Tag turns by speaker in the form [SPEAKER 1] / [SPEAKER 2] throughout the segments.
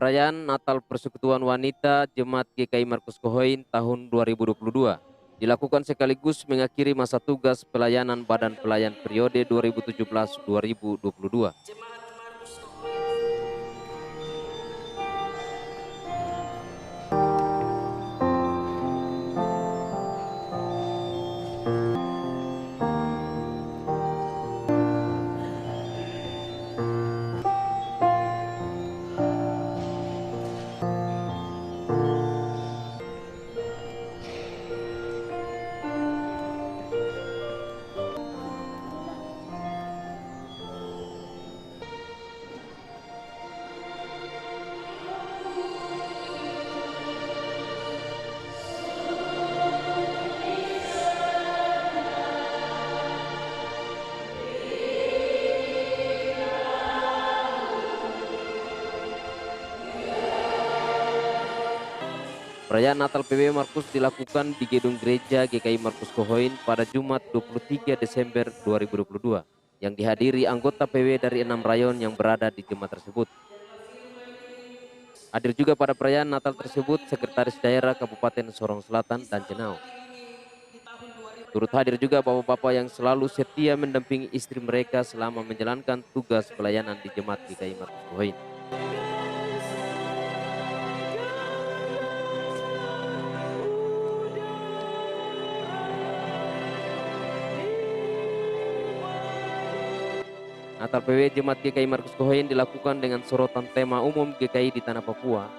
[SPEAKER 1] Perayaan Natal Persekutuan Wanita Jemaat GKI Markus Kohoin tahun 2022 dilakukan sekaligus mengakhiri masa tugas pelayanan Badan Pelayan periode 2017-2022. Perayaan Natal PW Markus dilakukan di Gedung Gereja GKI Markus Kohoin pada Jumat 23 Desember 2022 yang dihadiri anggota PW dari 6 rayon yang berada di jemaat tersebut. Hadir juga pada perayaan Natal tersebut Sekretaris Daerah Kabupaten Sorong Selatan dan Jenau. Turut hadir juga bapak-bapak yang selalu setia mendampingi istri mereka selama menjalankan tugas pelayanan di jemaat GKI Markus Kohoin. Natal PW Jemaat GKI Markus Kohoin dilakukan dengan sorotan tema umum GKI di tanah Papua.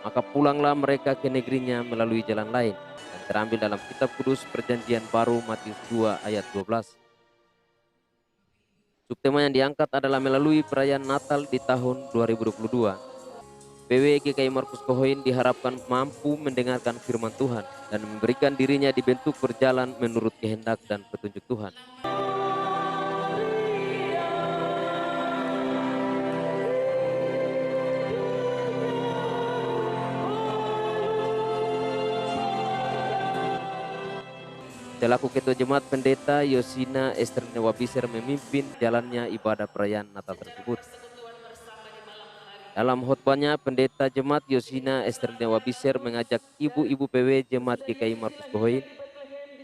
[SPEAKER 1] Maka pulanglah mereka ke negerinya melalui jalan lain, dan terambil dalam kitab kudus Perjanjian Baru Matius 2 ayat 12. Subtema yang diangkat adalah melalui perayaan Natal di tahun 2022. PW GKI Markus Kohoin diharapkan mampu mendengarkan firman Tuhan dan memberikan dirinya dibentuk berjalan menurut kehendak dan petunjuk Tuhan. Selaku Ketua Jemaat Pendeta Yosina Esther Newabiser memimpin jalannya ibadah perayaan Natal tersebut. Dalam khotbahnya, Pendeta Jemaat Yosina Esther Newabiser mengajak ibu-ibu PW Jemaat GKI Markus Kohoin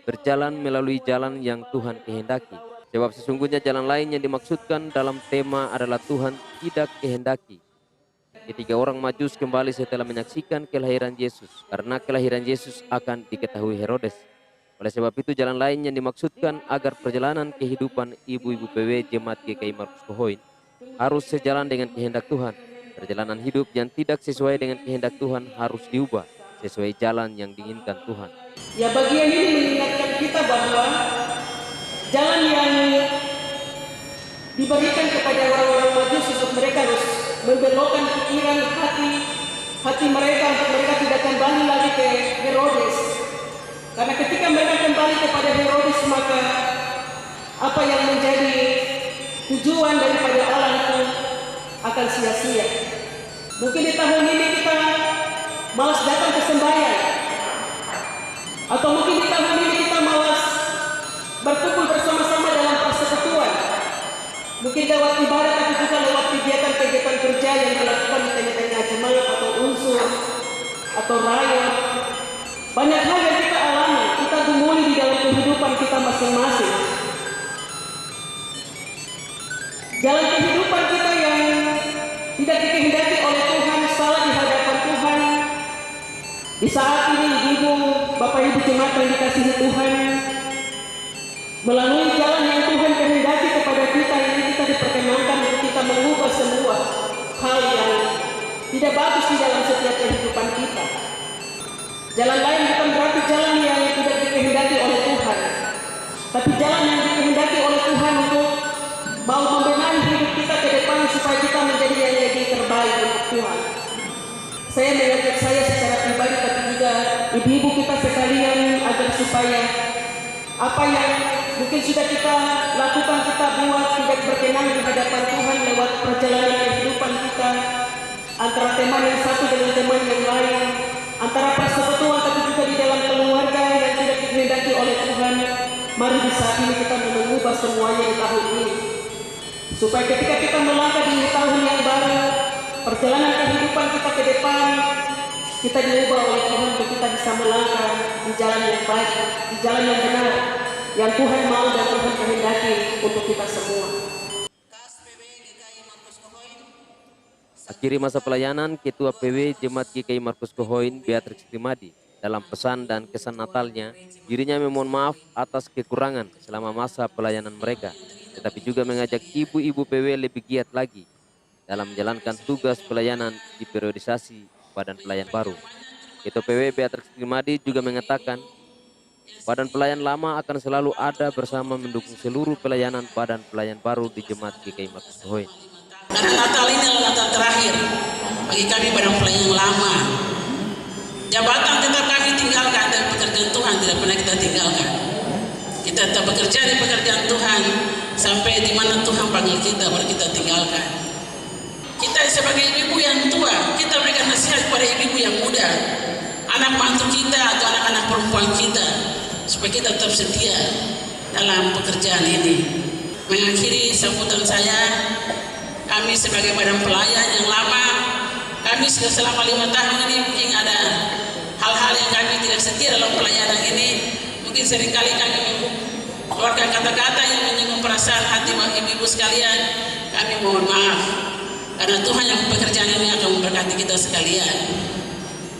[SPEAKER 1] berjalan melalui jalan yang Tuhan kehendaki. Sebab sesungguhnya jalan lain yang dimaksudkan dalam tema adalah Tuhan tidak kehendaki. Ketiga orang Majus kembali setelah menyaksikan kelahiran Yesus, karena kelahiran Yesus akan diketahui Herodes. Oleh sebab itu jalan lain yang dimaksudkan agar perjalanan kehidupan ibu-ibu PW Jemaat GKI Markus Kohoin harus sejalan dengan kehendak Tuhan. Perjalanan hidup yang tidak sesuai dengan kehendak Tuhan harus diubah sesuai jalan yang diinginkan Tuhan.
[SPEAKER 2] Ya, bagian ini mengingatkan kita bahwa jalan yang diberikan kepada orang-orang Majus untuk mereka harus membelokkan pikiran hati mereka untuk mereka tidak kembali lagi ke Herodes. Karena ketika mereka kembali kepada Herodes, maka apa yang menjadi tujuan daripada Allah itu akan sia-sia. Mungkin di tahun ini kita malas datang ke sembahyang, atau mungkin di tahun ini kita malas berkumpul bersama-sama dalam persekutuan. Mungkin lewat ibadah atau juga lewat kegiatan-kegiatan kerja yang dilakukan di tengah-tengah jemaat atau unsur atau rayon. Banyak hal yang kita alami, kita gumuli di dalam kehidupan kita masing-masing. Jalan kehidupan kita yang tidak dikehendaki oleh Tuhan, salah di hadapan Tuhan. Di saat ini ibu, bapak ibu jemaat yang dikasihi Tuhan, melalui jalan yang Tuhan kehendaki kepada kita, ini kita diperkenankan untuk kita mengubah semua hal yang tidak bagus di dalam setiap kehidupan kita. Jalan lain bukan berarti jalan yang tidak dikehendaki oleh Tuhan, tapi jalan yang dikehendaki oleh Tuhan untuk mau membenahi hidup kita ke depan supaya kita menjadi yang lebih terbaik untuk Tuhan. Saya mengajak saya secara pribadi, tapi juga ibu-ibu kita sekalian, agar supaya apa yang mungkin sudah kita lakukan, kita buat tidak berkenan di hadapan Tuhan lewat perjalanan kehidupan kita, antara teman yang satu dengan teman yang lain, antara persekutuan tapi juga di dalam keluarga yang tidak dikehendaki oleh Tuhan. Mari di saat ini kita mengubah semuanya di tahun ini, supaya ketika kita melangkah di tahun yang baru, perjalanan kehidupan kita ke depan, kita diubah oleh Tuhan untuk kita bisa melangkah di jalan yang baik, di jalan yang benar, yang Tuhan mau dan Tuhan kehendaki untuk kita semua.
[SPEAKER 1] Akhiri masa pelayanan, Ketua PW Jemaat GKI Markus Kohoin, Beatrix Trimadi, dalam pesan dan kesan Natalnya, dirinya memohon maaf atas kekurangan selama masa pelayanan mereka, tetapi juga mengajak ibu-ibu PW lebih giat lagi dalam menjalankan tugas pelayanan di periodisasi Badan Pelayan Baru. Ketua PW Beatrix Trimadi juga mengatakan, Badan Pelayan Lama akan selalu ada bersama mendukung seluruh pelayanan Badan Pelayan Baru di Jemaat GKI Markus Kohoin.
[SPEAKER 3] Karena Natal ini adalah Natal terakhir bagi kami Badan Pelayan Lama. Jabatan tetap kami tinggalkan, dan pekerjaan Tuhan tidak pernah kita tinggalkan. Kita tetap bekerja di pekerjaan Tuhan sampai di mana Tuhan panggil kita baru kita tinggalkan. Kita sebagai ibu yang tua, kita berikan nasihat kepada ibu yang muda, anak mantu kita atau anak-anak perempuan kita, supaya kita tetap setia dalam pekerjaan ini. Mengakhiri sambutan saya, kami sebagai Badan Pelayan yang lama, kami sudah selama 5 tahun ini mungkin ada hal-hal yang kami tidak setia dalam pelayanan ini. Mungkin seringkali kami mengeluarkan kata-kata yang menyinggung perasaan hati ibu-ibu sekalian. Kami mohon maaf, karena Tuhan yang pekerjaan ini akan memberkati kita sekalian.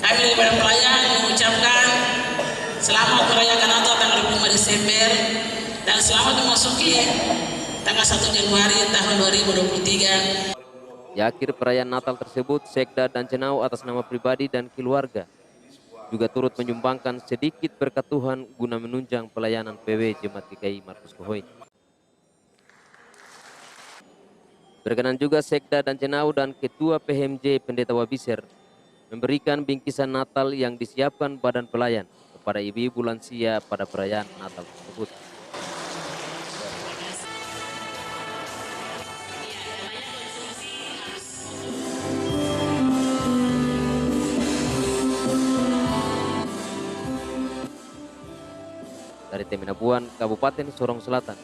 [SPEAKER 3] Kami dari Badan Pelayan mengucapkan selamat merayakan Natal tanggal 5 Desember dan selamat memasuki tanggal 1 Januari tahun 2023.
[SPEAKER 1] Di akhir perayaan Natal tersebut, Sekda dan Cenau atas nama pribadi dan keluarga juga turut menyumbangkan sedikit berkat Tuhan guna menunjang pelayanan PW Jemaat GKI Markus Kohoin. Berkenan juga Sekda dan Cenau dan Ketua PHMJ Pendeta Wabiser memberikan bingkisan Natal yang disiapkan Badan Pelayan kepada ibu-ibu lansia pada perayaan Natal tersebut. Dari Teminabuan, Kabupaten Sorong Selatan,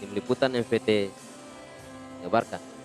[SPEAKER 1] tim liputan MVT mengabarkan.